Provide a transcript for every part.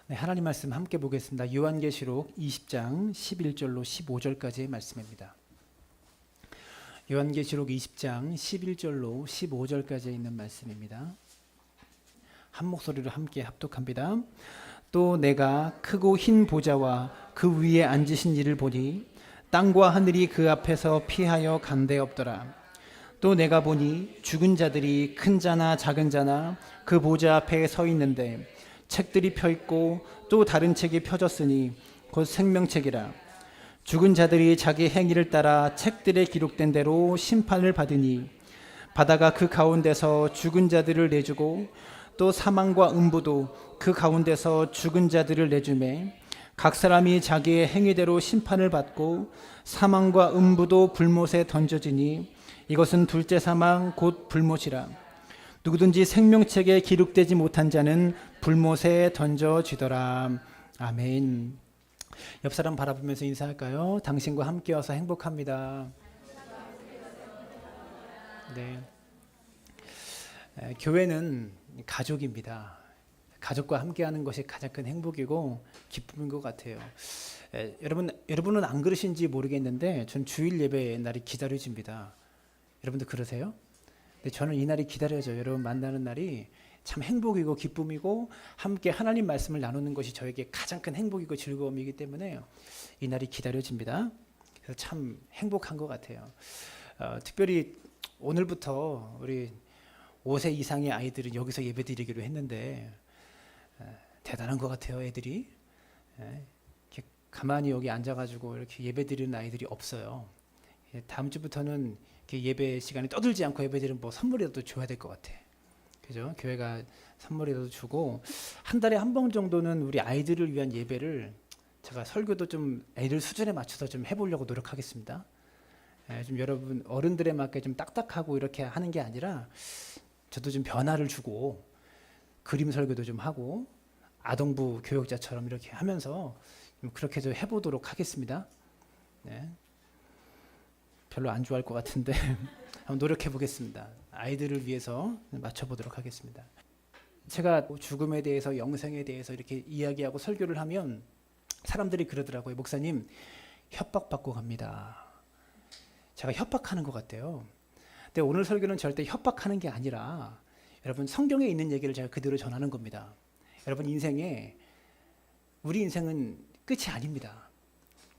네, 하나님 말씀 함께 보겠습니다. 요한계시록 20장 11절로 15절까지의 말씀입니다. 요한계시록 20장 11절로 15절까지에 있는 말씀입니다. 한 목소리로 함께 합독합니다. 또 내가 크고 흰 보좌와 그 위에 앉으신 이를 보니 땅과 하늘이 그 앞에서 피하여 간데 없더라. 또 내가 보니 죽은 자들이 큰 자나 작은 자나 그 보좌 앞에 서 있는데 책들이 펴 있고 또 다른 책이 펴졌으니 곧 생명책이라. 죽은 자들이 자기 행위를 따라 책들에 기록된 대로 심판을 받으니 바다가 그 가운데서 죽은 자들을 내주고 또 사망과 음부도 그 가운데서 죽은 자들을 내주매 각 사람이 자기의 행위대로 심판을 받고 사망과 음부도 불못에 던져지니 이것은 둘째 사망 곧 불못이라. 누구든지 생명책에 기록되지 못한 자는 불못에 던져지더라. 아멘. 옆 사람 바라보면서 인사할까요? 당신과 함께 와서 행복합니다. 네. 교회는 가족입니다. 가족과 함께하는 것이 가장 큰 행복이고 기쁨인 것 같아요. 여러분은 안 그러신지 모르겠는데 전 주일 예배 날이 기다려집니다. 여러분도 그러세요? 근데 저는 이 날이 기다려져요. 여러분 만나는 날이 참 행복이고 기쁨이고 함께 하나님 말씀을 나누는 것이 저에게 가장 큰 행복이고 즐거움이기 때문에 이 날이 기다려집니다. 그래서 참 행복한 것 같아요. 특별히 오늘부터 우리 5세 이상의 아이들은 여기서 예배드리기로 했는데 대단한 것 같아요. 애들이 이렇게 가만히 여기 앉아가지고 이렇게 예배드리는 아이들이 없어요. 다음 주부터는 이렇게 예배 시간에 떠들지 않고 예배드리면 뭐 선물이라도 줘야 될 것 같아. 그죠? 교회가 선물이라도 주고 한 달에 한 번 정도는 우리 아이들을 위한 예배를 제가 설교도 좀 애들 수준에 맞춰서 좀 해보려고 노력하겠습니다. 좀 여러분 어른들에 맞게 좀 딱딱하고 이렇게 하는 게 아니라 저도 좀 변화를 주고 그림 설교도 좀 하고 아동부 교육자처럼 이렇게 하면서 좀 그렇게 좀 해보도록 하겠습니다. 네. 별로 안 좋아할 것 같은데 한번 노력해 보겠습니다. 아이들을 위해서 맞춰보도록 하겠습니다. 제가 죽음에 대해서 영생에 대해서 이렇게 이야기하고 설교를 하면 사람들이 그러더라고요. 목사님 협박받고 갑니다. 제가 협박하는 것 같아요. 근데 오늘 설교는 절대 협박하는 게 아니라 여러분 성경에 있는 얘기를 제가 그대로 전하는 겁니다. 여러분 우리 인생은 끝이 아닙니다.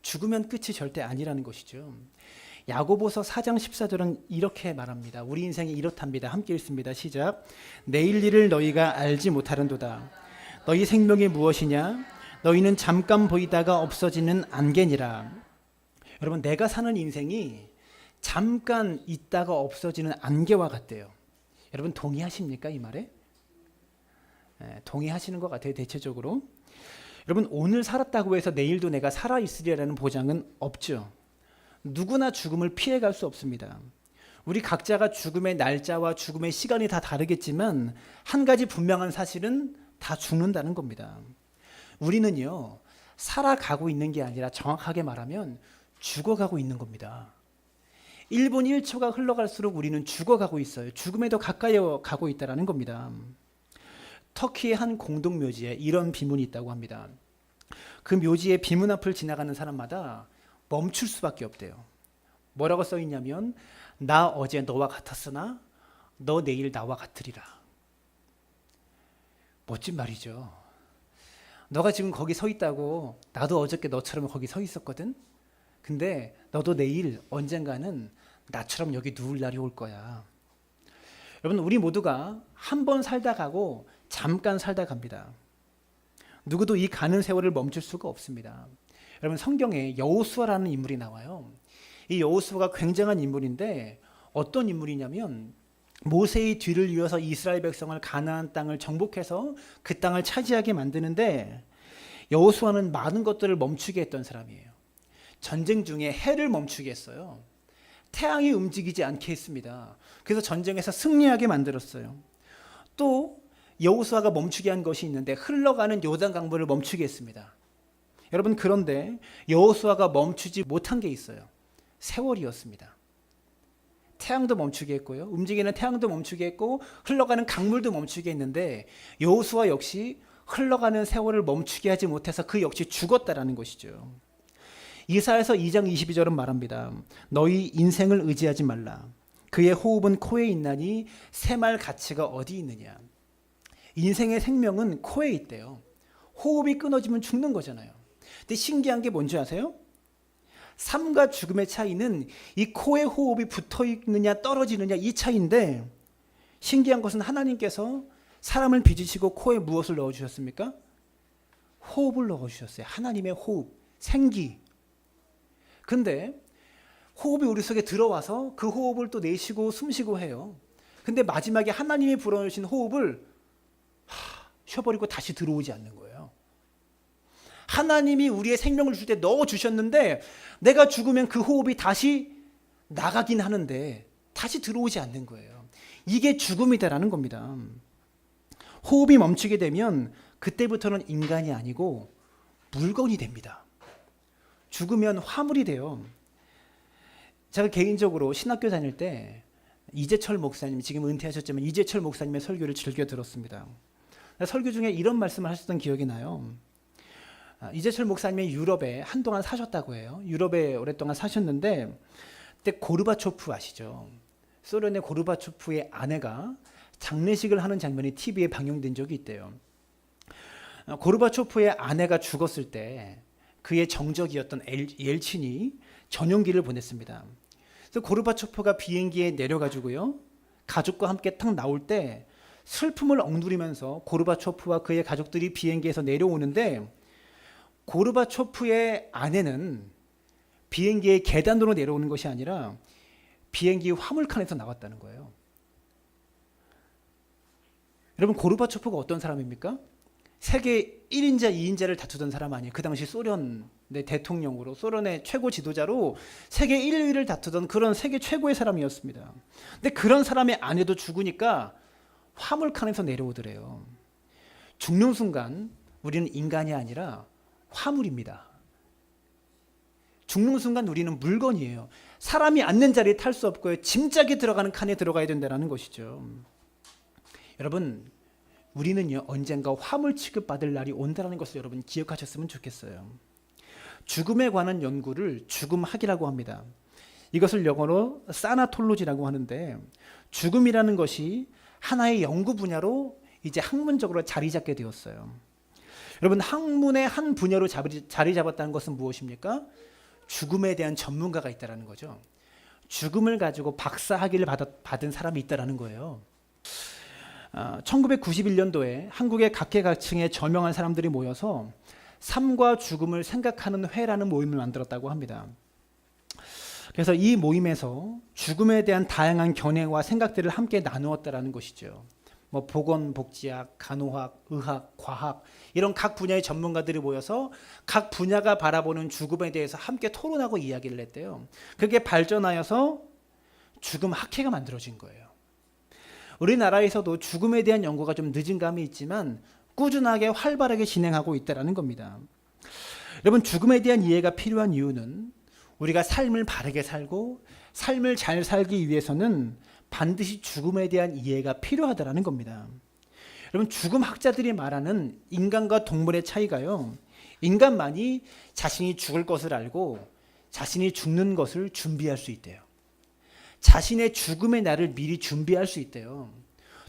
죽으면 끝이 절대 아니라는 것이죠. 야고보서 4장 14절은 이렇게 말합니다. 우리 인생이 이렇답니다. 함께 읽습니다. 시작. 내일 일을 너희가 알지 못하는도다. 너희 생명이 무엇이냐? 너희는 잠깐 보이다가 없어지는 안개니라. 여러분 내가 사는 인생이 잠깐 있다가 없어지는 안개와 같대요. 여러분 동의하십니까? 이 말에? 동의하시는 것 같아요. 대체적으로. 여러분 오늘 살았다고 해서 내일도 내가 살아있으리라는 보장은 없죠. 누구나 죽음을 피해갈 수 없습니다. 우리 각자가 죽음의 날짜와 죽음의 시간이 다 다르겠지만 한 가지 분명한 사실은 다 죽는다는 겁니다. 우리는요 살아가고 있는 게 아니라 정확하게 말하면 죽어가고 있는 겁니다. 1분 1초가 흘러갈수록 우리는 죽어가고 있어요. 죽음에 더 가까이 가고 있다는 겁니다. 터키의 한 공동묘지에 이런 비문이 있다고 합니다. 그 묘지의 비문 앞을 지나가는 사람마다 멈출 수밖에 없대요. 뭐라고 써 있냐면 나 어제 너와 같았으나 너 내일 나와 같으리라. 멋진 말이죠. 너가 지금 거기 서 있다고 나도 어저께 너처럼 거기 서 있었거든. 근데 너도 내일 언젠가는 나처럼 여기 누울 날이 올 거야. 여러분 우리 모두가 한 번 살다 가고 잠깐 살다 갑니다. 누구도 이 가는 세월을 멈출 수가 없습니다. 여러분 성경에 여호수아라는 인물이 나와요. 이 여호수아가 굉장한 인물인데 어떤 인물이냐면 모세의 뒤를 이어서 이스라엘 백성을 가나안 땅을 정복해서 그 땅을 차지하게 만드는데 여호수아는 많은 것들을 멈추게 했던 사람이에요. 전쟁 중에 해를 멈추게 했어요. 태양이 움직이지 않게 했습니다. 그래서 전쟁에서 승리하게 만들었어요. 또 여호수아가 멈추게 한 것이 있는데 흘러가는 요단 강물을 멈추게 했습니다. 여러분 그런데 여호수아가 멈추지 못한 게 있어요. 세월이었습니다. 태양도 멈추게 했고요. 움직이는 태양도 멈추게 했고 흘러가는 강물도 멈추게 했는데 여호수아 역시 흘러가는 세월을 멈추게 하지 못해서 그 역시 죽었다라는 것이죠. 이사야서 2장 22절은 말합니다. 너희 인생을 의지하지 말라. 그의 호흡은 코에 있나니 새말 가치가 어디 있느냐. 인생의 생명은 코에 있대요. 호흡이 끊어지면 죽는 거잖아요. 근데 신기한 게 뭔지 아세요? 삶과 죽음의 차이는 이 코에 호흡이 붙어 있느냐 떨어지느냐 이 차이인데, 신기한 것은 하나님께서 사람을 빚으시고 코에 무엇을 넣어주셨습니까? 호흡을 넣어주셨어요. 하나님의 호흡, 생기. 근데 호흡이 우리 속에 들어와서 그 호흡을 또 내쉬고 숨쉬고 해요. 근데 마지막에 하나님이 불어넣으신 호흡을 쉬어버리고 다시 들어오지 않는 거예요. 하나님이 우리의 생명을 줄 때 넣어주셨는데 내가 죽으면 그 호흡이 다시 나가긴 하는데 다시 들어오지 않는 거예요. 이게 죽음이다라는 겁니다. 호흡이 멈추게 되면 그때부터는 인간이 아니고 물건이 됩니다. 죽으면 화물이 돼요. 제가 개인적으로 신학교 다닐 때 이재철 목사님, 지금 은퇴하셨지만 이재철 목사님의 설교를 즐겨 들었습니다. 설교 중에 이런 말씀을 하셨던 기억이 나요. 이재철 목사님이 유럽에 한동안 사셨다고 해요. 유럽에 오랫동안 사셨는데 그때 고르바초프 아시죠? 소련의 고르바초프의 아내가 장례식을 하는 장면이 TV에 방영된 적이 있대요. 고르바초프의 아내가 죽었을 때 그의 정적이었던 옐친이 전용기를 보냈습니다. 그래서 고르바초프가 비행기에 내려가지고요, 가족과 함께 탁 나올 때 슬픔을 억누르면서 고르바초프와 그의 가족들이 비행기에서 내려오는데, 고르바초프의 아내는 비행기의 계단으로 내려오는 것이 아니라 비행기 화물칸에서 나왔다는 거예요. 여러분, 고르바초프가 어떤 사람입니까? 세계 1인자, 2인자를 다투던 사람 아니에요. 그 당시 소련의 대통령으로, 소련의 최고 지도자로 세계 1위를 다투던 그런 세계 최고의 사람이었습니다. 근데 그런 사람의 아내도 죽으니까 화물칸에서 내려오더래요. 죽는 순간 우리는 인간이 아니라 화물입니다. 죽는 순간 우리는 물건이에요. 사람이 앉는 자리에 탈 수 없고요. 짐짝이 들어가는 칸에 들어가야 된다는 것이죠. 여러분, 우리는요, 언젠가 화물 취급받을 날이 온다는 것을 여러분 기억하셨으면 좋겠어요. 죽음에 관한 연구를 죽음학이라고 합니다. 이것을 영어로 사나톨로지라고 하는데, 죽음이라는 것이 하나의 연구 분야로 이제 학문적으로 자리 잡게 되었어요. 여러분, 학문의 한 분야로 자리 잡았다는 것은 무엇입니까? 죽음에 대한 전문가가 있다는 거죠. 죽음을 가지고 박사학위를 받은 사람이 있다는 거예요. 1991년도에 한국의 각계각층의 저명한 사람들이 모여서 삶과 죽음을 생각하는 회라는 모임을 만들었다고 합니다. 그래서 이 모임에서 죽음에 대한 다양한 견해와 생각들을 함께 나누었다라는 것이죠. 보건복지학, 간호학, 의학, 과학, 이런 각 분야의 전문가들이 모여서 각 분야가 바라보는 죽음에 대해서 함께 토론하고 이야기를 했대요. 그게 발전하여서 죽음 학회가 만들어진 거예요. 우리나라에서도 죽음에 대한 연구가 좀 늦은 감이 있지만 꾸준하게 활발하게 진행하고 있다는 겁니다. 여러분, 죽음에 대한 이해가 필요한 이유는 우리가 삶을 바르게 살고 삶을 잘 살기 위해서는 반드시 죽음에 대한 이해가 필요하다는 겁니다. 여러분, 죽음 학자들이 말하는 인간과 동물의 차이가요, 인간만이 자신이 죽을 것을 알고 자신이 죽는 것을 준비할 수 있대요. 자신의 죽음의 날을 미리 준비할 수 있대요.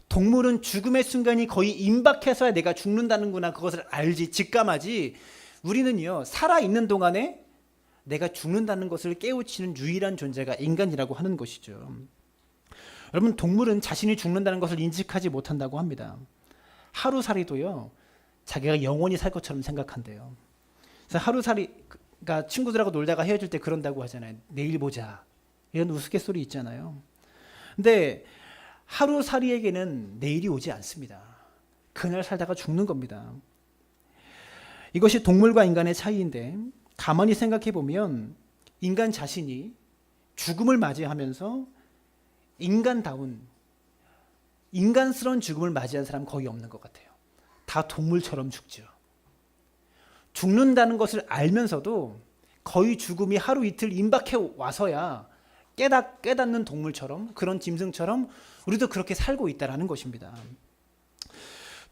동물은 죽음의 순간이 거의 임박해서야 내가 죽는다는구나, 그것을 알지, 직감하지. 우리는요, 살아있는 동안에 내가 죽는다는 것을 깨우치는 유일한 존재가 인간이라고 하는 것이죠. 여러분, 동물은 자신이 죽는다는 것을 인식하지 못한다고 합니다. 하루살이도요, 자기가 영원히 살 것처럼 생각한대요. 그래서 하루살이가 친구들하고 놀다가 헤어질 때 그런다고 하잖아요. 내일 보자, 이런 우스갯소리 있잖아요. 근데 하루살이에게는 내일이 오지 않습니다. 그날 살다가 죽는 겁니다. 이것이 동물과 인간의 차이인데, 가만히 생각해 보면 인간 자신이 죽음을 맞이하면서 인간다운, 인간스러운 죽음을 맞이한 사람은 거의 없는 것 같아요. 다 동물처럼 죽죠. 죽는다는 것을 알면서도 거의 죽음이 하루 이틀 임박해 와서야 깨닫는 동물처럼, 그런 짐승처럼 우리도 그렇게 살고 있다는 것입니다.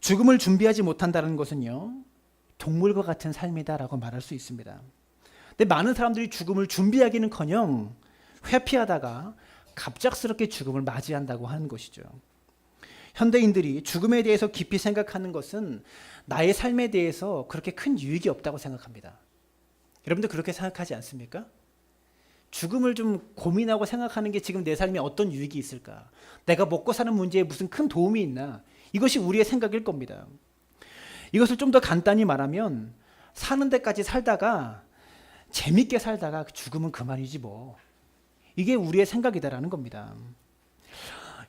죽음을 준비하지 못한다는 것은요, 동물과 같은 삶이다라고 말할 수 있습니다. 근데 많은 사람들이 죽음을 준비하기는커녕 회피하다가 갑작스럽게 죽음을 맞이한다고 하는 것이죠. 현대인들이 죽음에 대해서 깊이 생각하는 것은 나의 삶에 대해서 그렇게 큰 유익이 없다고 생각합니다. 여러분들 그렇게 생각하지 않습니까? 죽음을 좀 고민하고 생각하는 게 지금 내 삶에 어떤 유익이 있을까? 내가 먹고 사는 문제에 무슨 큰 도움이 있나? 이것이 우리의 생각일 겁니다. 이것을 좀 더 간단히 말하면 사는 데까지 살다가 재밌게 살다가 죽으면 그만이지 뭐. 이게 우리의 생각이다라는 겁니다.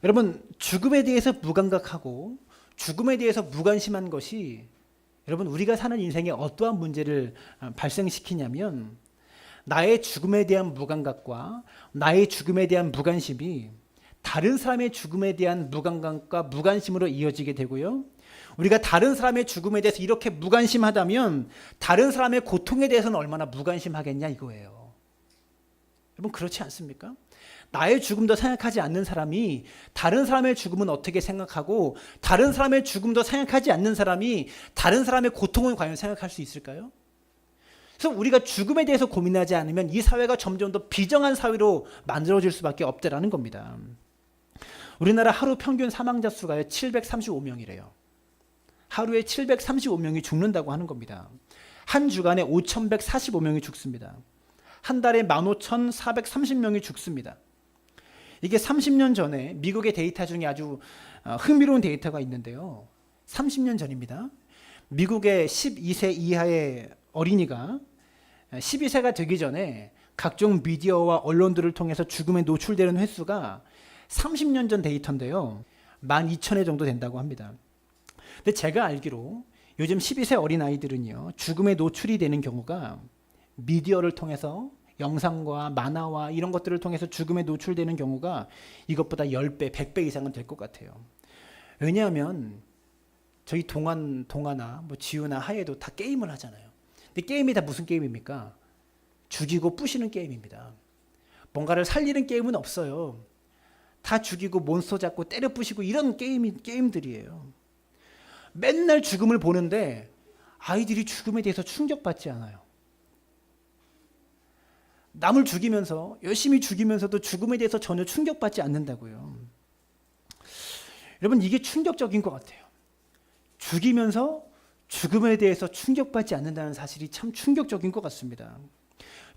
여러분, 죽음에 대해서 무감각하고 죽음에 대해서 무관심한 것이 여러분 우리가 사는 인생에 어떠한 문제를 발생시키냐면 나의 죽음에 대한 무감각과 나의 죽음에 대한 무관심이 다른 사람의 죽음에 대한 무감각과 무관심으로 이어지게 되고요. 우리가 다른 사람의 죽음에 대해서 이렇게 무관심하다면 다른 사람의 고통에 대해서는 얼마나 무관심하겠냐 이거예요. 여러분 그렇지 않습니까? 나의 죽음도 생각하지 않는 사람이 다른 사람의 죽음은 어떻게 생각하고 다른 사람의 죽음도 생각하지 않는 사람이 다른 사람의 고통을 과연 생각할 수 있을까요? 그래서 우리가 죽음에 대해서 고민하지 않으면 이 사회가 점점 더 비정한 사회로 만들어질 수밖에 없다라는 겁니다. 우리나라 하루 평균 사망자 수가 735명이래요. 하루에 735명이 죽는다고 하는 겁니다. 한 주간에 5,145명이 죽습니다. 한 달에 15,430명이 죽습니다. 이게 30년 전에 미국의 데이터 중에 아주 흥미로운 데이터가 있는데요. 30년 전입니다. 미국의 12세 이하의 어린이가 12세가 되기 전에 각종 미디어와 언론들을 통해서 죽음에 노출되는 횟수가 30년 전 데이터인데요. 12,000회 정도 된다고 합니다. 근데 제가 알기로 요즘 12세 어린아이들은요, 죽음에 노출이 되는 경우가 미디어를 통해서 영상과 만화와 이런 것들을 통해서 죽음에 노출되는 경우가 이것보다 10배, 100배 이상은 될 것 같아요. 왜냐하면 저희 동아나 뭐 지우나 하예도 다 게임을 하잖아요. 근데 게임이 다 무슨 게임입니까? 죽이고 부시는 게임입니다. 뭔가를 살리는 게임은 없어요. 다 죽이고 몬스터 잡고 때려 부시고 이런 게임들이에요. 맨날 죽음을 보는데 아이들이 죽음에 대해서 충격받지 않아요. 남을 죽이면서 열심히 죽이면서도 죽음에 대해서 전혀 충격받지 않는다고요. 여러분 이게 충격적인 것 같아요. 죽이면서 죽음에 대해서 충격받지 않는다는 사실이 참 충격적인 것 같습니다.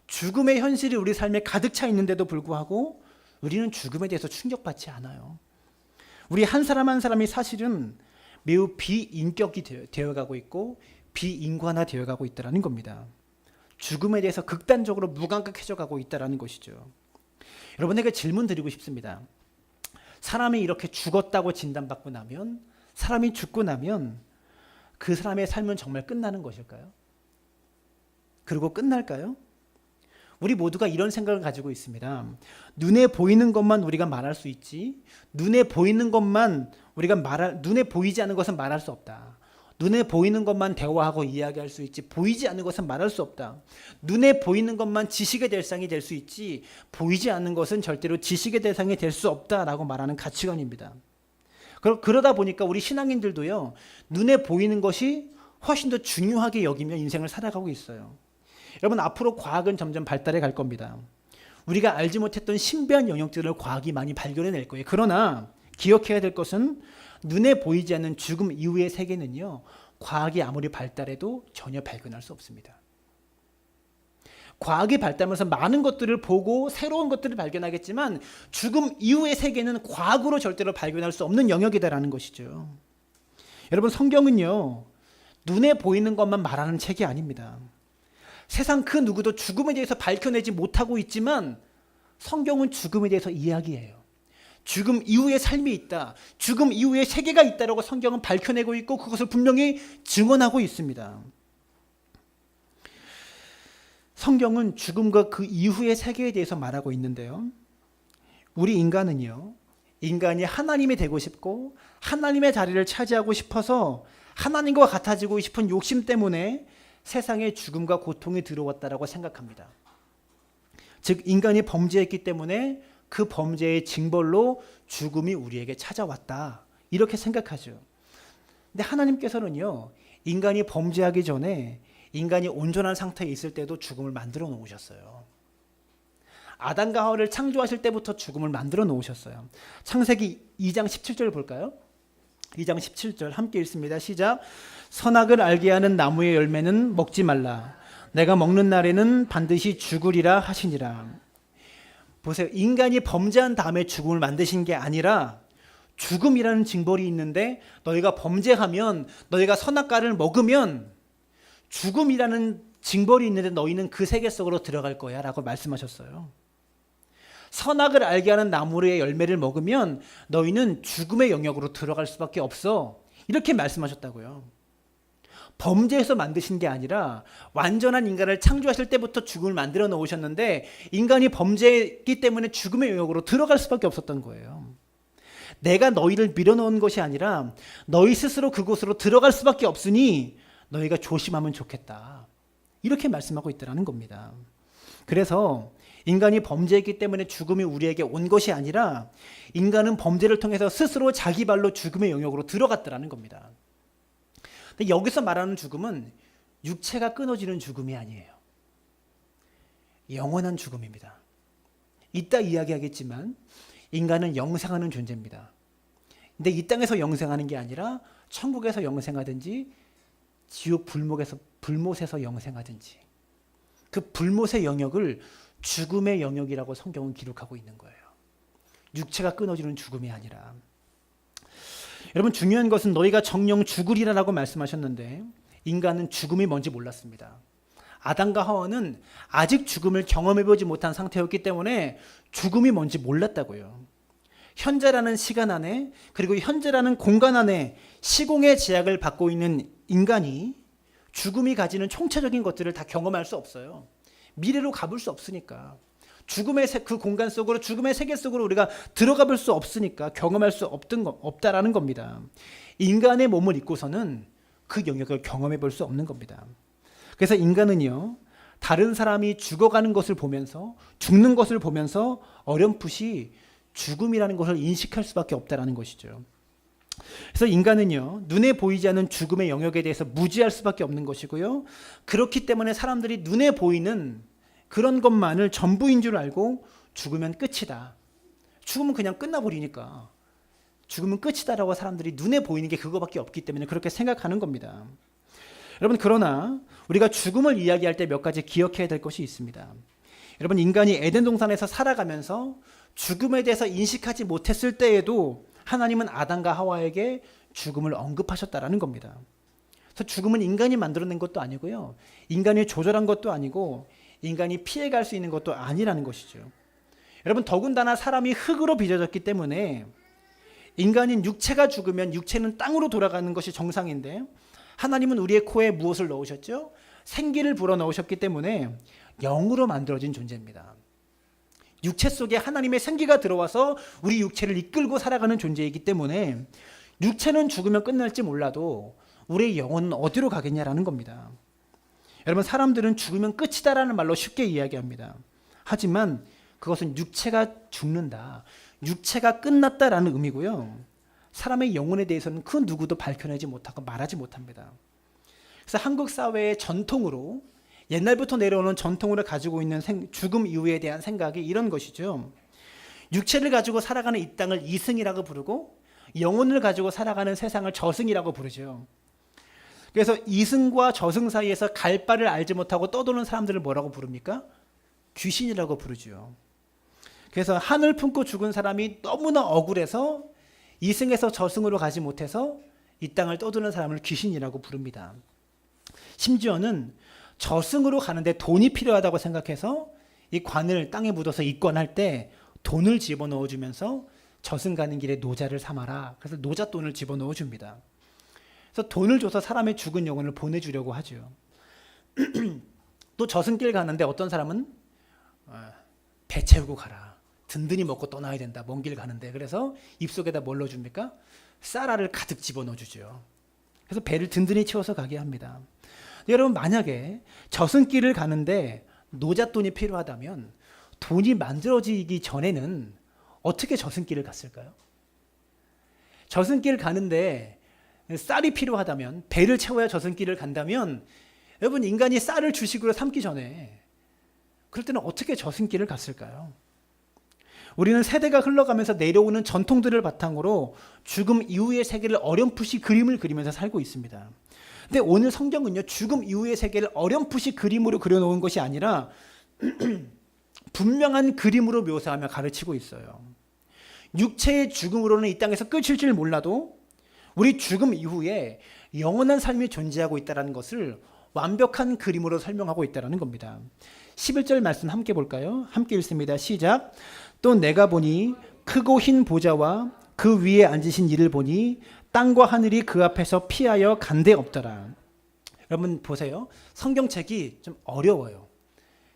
죽음의 현실이 우리 삶에 가득 차 있는데도 불구하고 우리는 죽음에 대해서 충격받지 않아요. 우리 한 사람 한 사람이 사실은 매우 비인격이 되어가고 있고 비인간화 되어가고 있다는 겁니다. 죽음에 대해서 극단적으로 무감각해져 가고 있다는 것이죠. 여러분에게 질문 드리고 싶습니다. 사람이 이렇게 죽었다고 진단받고 나면, 사람이 죽고 나면 그 사람의 삶은 정말 끝나는 것일까요? 그리고 끝날까요? 우리 모두가 이런 생각을 가지고 있습니다. 눈에 보이는 것만 우리가 말할 수 있지, 눈에 보이는 것만 눈에 보이지 않는 것은 말할 수 없다. 눈에 보이는 것만 대화하고 이야기할 수 있지 보이지 않는 것은 말할 수 없다. 눈에 보이는 것만 지식의 대상이 될 수 있지 보이지 않는 것은 절대로 지식의 대상이 될 수 없다라고 말하는 가치관입니다. 그러다 보니까 우리 신앙인들도요, 눈에 보이는 것이 훨씬 더 중요하게 여기며 인생을 살아가고 있어요. 여러분 앞으로 과학은 점점 발달해 갈 겁니다. 우리가 알지 못했던 신비한 영역들을 과학이 많이 발견해낼 거예요. 그러나 기억해야 될 것은 눈에 보이지 않는 죽음 이후의 세계는요, 과학이 아무리 발달해도 전혀 발견할 수 없습니다. 과학이 발달하면서 많은 것들을 보고 새로운 것들을 발견하겠지만 죽음 이후의 세계는 과학으로 절대로 발견할 수 없는 영역이다라는 것이죠. 여러분 성경은요, 눈에 보이는 것만 말하는 책이 아닙니다. 세상 그 누구도 죽음에 대해서 밝혀내지 못하고 있지만 성경은 죽음에 대해서 이야기해요. 죽음 이후의 삶이 있다. 죽음 이후의 세계가 있다라고 성경은 밝혀내고 있고 그것을 분명히 증언하고 있습니다. 성경은 죽음과 그 이후의 세계에 대해서 말하고 있는데요. 우리 인간은요, 인간이 하나님이 되고 싶고 하나님의 자리를 차지하고 싶어서 하나님과 같아지고 싶은 욕심 때문에 세상에 죽음과 고통이 들어왔다라고 생각합니다. 즉 인간이 범죄했기 때문에 그 범죄의 징벌로 죽음이 우리에게 찾아왔다. 이렇게 생각하죠. 근데 하나님께서는요, 인간이 범죄하기 전에 인간이 온전한 상태에 있을 때도 죽음을 만들어 놓으셨어요. 아담과 하와를 창조하실 때부터 죽음을 만들어 놓으셨어요. 창세기 2장 17절 볼까요? 2장 17절 함께 읽습니다. 시작. 선악을 알게 하는 나무의 열매는 먹지 말라. 내가 먹는 날에는 반드시 죽으리라 하시니라. 보세요. 인간이 범죄한 다음에 죽음을 만드신 게 아니라 죽음이라는 징벌이 있는데 너희가 범죄하면, 너희가 선악과를 먹으면 죽음이라는 징벌이 있는데 너희는 그 세계 속으로 들어갈 거야 라고 말씀하셨어요. 선악을 알게 하는 나무의 열매를 먹으면 너희는 죽음의 영역으로 들어갈 수밖에 없어, 이렇게 말씀하셨다고요. 범죄해서 만드신 게 아니라 완전한 인간을 창조하실 때부터 죽음을 만들어 놓으셨는데 인간이 범죄했기 때문에 죽음의 영역으로 들어갈 수밖에 없었던 거예요. 내가 너희를 밀어넣은 것이 아니라 너희 스스로 그곳으로 들어갈 수밖에 없으니 너희가 조심하면 좋겠다, 이렇게 말씀하고 있더라는 겁니다. 그래서 인간이 범죄했기 때문에 죽음이 우리에게 온 것이 아니라 인간은 범죄를 통해서 스스로 자기 발로 죽음의 영역으로 들어갔더라는 겁니다. 근데 여기서 말하는 죽음은 육체가 끊어지는 죽음이 아니에요. 영원한 죽음입니다. 이따 이야기하겠지만 인간은 영생하는 존재입니다. 근데 이 땅에서 영생하는 게 아니라 천국에서 영생하든지 지옥 불못에서 영생하든지 그 불못의 영역을 죽음의 영역이라고 성경은 기록하고 있는 거예요. 육체가 끊어지는 죽음이 아니라. 여러분, 중요한 것은 너희가 정령 죽으리라라고 말씀하셨는데 인간은 죽음이 뭔지 몰랐습니다. 아담과 하와는 아직 죽음을 경험해보지 못한 상태였기 때문에 죽음이 뭔지 몰랐다고요. 현재라는 시간 안에, 그리고 현재라는 공간 안에 시공의 제약을 받고 있는 인간이 죽음이 가지는 총체적인 것들을 다 경험할 수 없어요. 미래로 가볼 수 없으니까. 죽음의 그 공간 속으로, 죽음의 세계 속으로 우리가 들어가 볼 수 없으니까 경험할 수 없다라는 겁니다. 인간의 몸을 입고서는 그 영역을 경험해 볼 수 없는 겁니다. 그래서 인간은요, 다른 사람이 죽어가는 것을 보면서, 죽는 것을 보면서 어렴풋이 죽음이라는 것을 인식할 수밖에 없다라는 것이죠. 그래서 인간은요, 눈에 보이지 않는 죽음의 영역에 대해서 무지할 수밖에 없는 것이고요. 그렇기 때문에 사람들이 눈에 보이는 그런 것만을 전부인 줄 알고 죽으면 끝이다, 죽으면 그냥 끝나버리니까 죽으면 끝이다라고 사람들이 눈에 보이는 게 그거밖에 없기 때문에 그렇게 생각하는 겁니다. 여러분, 그러나 우리가 죽음을 이야기할 때 몇 가지 기억해야 될 것이 있습니다. 여러분, 인간이 에덴 동산에서 살아가면서 죽음에 대해서 인식하지 못했을 때에도 하나님은 아담과 하와에게 죽음을 언급하셨다라는 겁니다. 그래서 죽음은 인간이 만들어낸 것도 아니고요, 인간이 조절한 것도 아니고 인간이 피해갈 수 있는 것도 아니라는 것이죠. 여러분, 더군다나 사람이 흙으로 빚어졌기 때문에 인간인 육체가 죽으면 육체는 땅으로 돌아가는 것이 정상인데 하나님은 우리의 코에 무엇을 넣으셨죠? 생기를 불어넣으셨기 때문에 영으로 만들어진 존재입니다. 육체 속에 하나님의 생기가 들어와서 우리 육체를 이끌고 살아가는 존재이기 때문에 육체는 죽으면 끝날지 몰라도 우리의 영혼은 어디로 가겠냐라는 겁니다. 여러분, 사람들은 죽으면 끝이다라는 말로 쉽게 이야기합니다. 하지만 그것은 육체가 죽는다, 육체가 끝났다라는 의미고요. 사람의 영혼에 대해서는 그 누구도 밝혀내지 못하고 말하지 못합니다. 그래서 한국 사회의 전통으로, 옛날부터 내려오는 전통으로 가지고 있는 죽음 이후에 대한 생각이 이런 것이죠. 육체를 가지고 살아가는 이 땅을 이승이라고 부르고 영혼을 가지고 살아가는 세상을 저승이라고 부르죠. 그래서 이승과 저승 사이에서 갈 바를 알지 못하고 떠도는 사람들을 뭐라고 부릅니까? 귀신이라고 부르죠. 그래서 하늘 품고 죽은 사람이 너무나 억울해서 이승에서 저승으로 가지 못해서 이 땅을 떠도는 사람을 귀신이라고 부릅니다. 심지어는 저승으로 가는데 돈이 필요하다고 생각해서 이 관을 땅에 묻어서 입관할 때 돈을 집어넣어 주면서 저승 가는 길에 노자를 삼아라, 그래서 노잣돈을 집어넣어 줍니다. 그래서 돈을 줘서 사람의 죽은 영혼을 보내주려고 하죠. 또 저승길 가는데 어떤 사람은 배 채우고 가라, 든든히 먹고 떠나야 된다, 먼 길 가는데. 그래서 입속에다 뭘 넣어줍니까? 쌀알을 가득 집어넣어 주죠. 그래서 배를 든든히 채워서 가게 합니다. 여러분, 만약에 저승길을 가는데 노잣돈이 필요하다면 돈이 만들어지기 전에는 어떻게 저승길을 갔을까요? 저승길 가는데 쌀이 필요하다면, 배를 채워야 저승길을 간다면, 여러분, 인간이 쌀을 주식으로 삼기 전에 그럴 때는 어떻게 저승길을 갔을까요? 우리는 세대가 흘러가면서 내려오는 전통들을 바탕으로 죽음 이후의 세계를 어렴풋이 그림을 그리면서 살고 있습니다. 근데 오늘 성경은요, 죽음 이후의 세계를 어렴풋이 그림으로 그려놓은 것이 아니라 분명한 그림으로 묘사하며 가르치고 있어요. 육체의 죽음으로는 이 땅에서 끝일 줄 몰라도 우리 죽음 이후에 영원한 삶이 존재하고 있다는 것을 완벽한 그림으로 설명하고 있다는 겁니다. 11절 말씀 함께 볼까요? 함께 읽습니다. 시작. 또 내가 보니 크고 흰 보좌와 그 위에 앉으신 이를 보니 땅과 하늘이 그 앞에서 피하여 간데 없더라. 여러분 보세요. 성경책이 좀 어려워요.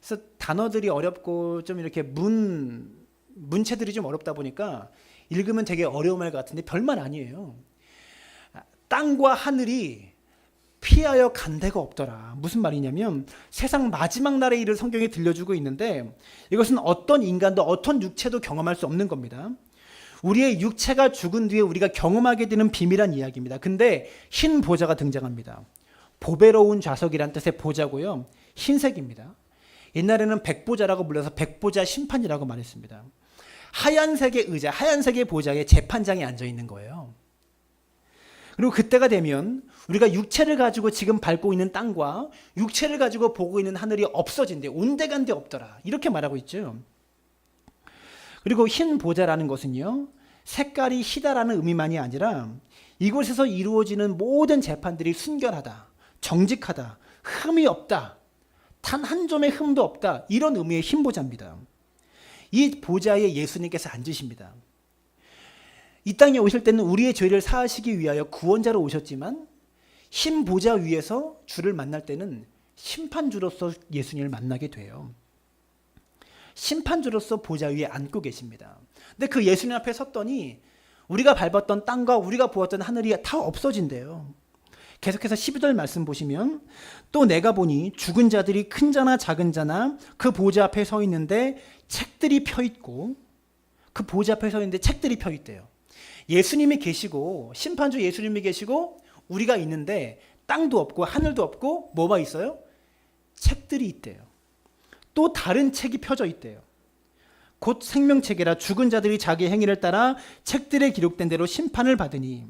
그래서 단어들이 어렵고 좀 이렇게 문체들이 좀 어렵다 보니까 읽으면 되게 어려운 말 같은데 별말 아니에요. 땅과 하늘이 피하여 간 데가 없더라. 무슨 말이냐면 세상 마지막 날의 일을 성경에 들려주고 있는데 이것은 어떤 인간도 어떤 육체도 경험할 수 없는 겁니다. 우리의 육체가 죽은 뒤에 우리가 경험하게 되는 비밀한 이야기입니다. 근데 흰 보좌가 등장합니다. 보배로운 좌석이란 뜻의 보좌고요. 흰색입니다. 옛날에는 백보좌라고 불러서 백보좌 심판이라고 말했습니다. 하얀색의 의자, 하얀색의 보좌에 재판장이 앉아 있는 거예요. 그리고 그때가 되면 우리가 육체를 가지고 지금 밟고 있는 땅과 육체를 가지고 보고 있는 하늘이 없어진대. 온데간데 없더라. 이렇게 말하고 있죠. 그리고 흰 보좌라는 것은요, 색깔이 희다라는 의미만이 아니라 이곳에서 이루어지는 모든 재판들이 순결하다, 정직하다, 흠이 없다, 단 한 점의 흠도 없다, 이런 의미의 흰 보좌입니다. 이 보좌에 예수님께서 앉으십니다. 이 땅에 오실 때는 우리의 죄를 사하시기 위하여 구원자로 오셨지만 흰 보좌 위에서 주를 만날 때는 심판주로서 예수님을 만나게 돼요. 심판주로서 보좌 위에 앉고 계십니다. 근데 그 예수님 앞에 섰더니 우리가 밟았던 땅과 우리가 보았던 하늘이 다 없어진대요. 계속해서 12절 말씀 보시면 또 내가 보니 죽은 자들이 큰 자나 작은 자나 그 보좌 앞에 서 있는데 책들이 펴 있고, 그 보좌 앞에 서 있는데 책들이 펴 있대요. 예수님이 계시고 심판주 예수님이 계시고 우리가 있는데 땅도 없고 하늘도 없고 뭐가 있어요? 책들이 있대요. 또 다른 책이 펴져 있대요. 곧 생명책이라 죽은 자들이 자기 행위를 따라 책들에 기록된 대로 심판을 받으니.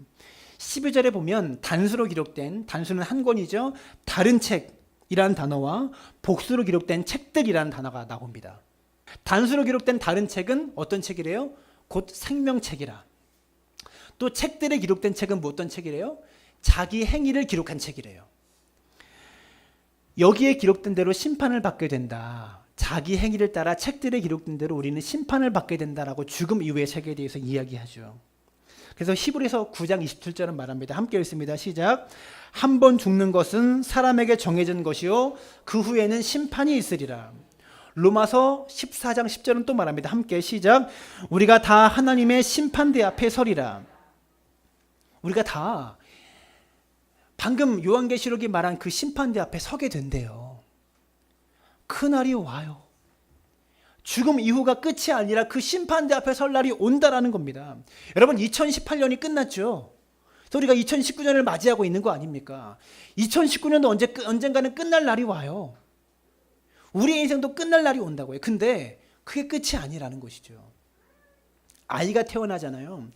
12절에 보면 단수로 기록된, 단수는 한 권이죠. 다른 책이라는 단어와 복수로 기록된 책들이라는 단어가 나옵니다. 단수로 기록된 다른 책은 어떤 책이래요? 곧 생명책이라. 또 책들에 기록된 책은 뭐 어떤 책이래요? 자기 행위를 기록한 책이래요. 여기에 기록된 대로 심판을 받게 된다. 자기 행위를 따라 책들에 기록된 대로 우리는 심판을 받게 된다라고 죽음 이후의 세계에 대해서 이야기하죠. 그래서 히브리서 9장 27절은 말합니다. 함께 읽습니다. 시작. 한 번 죽는 것은 사람에게 정해진 것이요 그 후에는 심판이 있으리라. 로마서 14장 10절은 또 말합니다. 함께 시작. 우리가 다 하나님의 심판대 앞에 서리라. 우리가 다 방금 요한계시록이 말한 그 심판대 앞에 서게 된대요. 그날이 와요. 죽음 이후가 끝이 아니라 그 심판대 앞에 설 날이 온다라는 겁니다. 여러분 2018년이 끝났죠. 그래서 우리가 2019년을 맞이하고 있는 거 아닙니까? 2019년도 언젠가는 끝날 날이 와요. 우리의 인생도 끝날 날이 온다고요. 근데 그게 끝이 아니라는 것이죠. 아이가 태어나잖아요.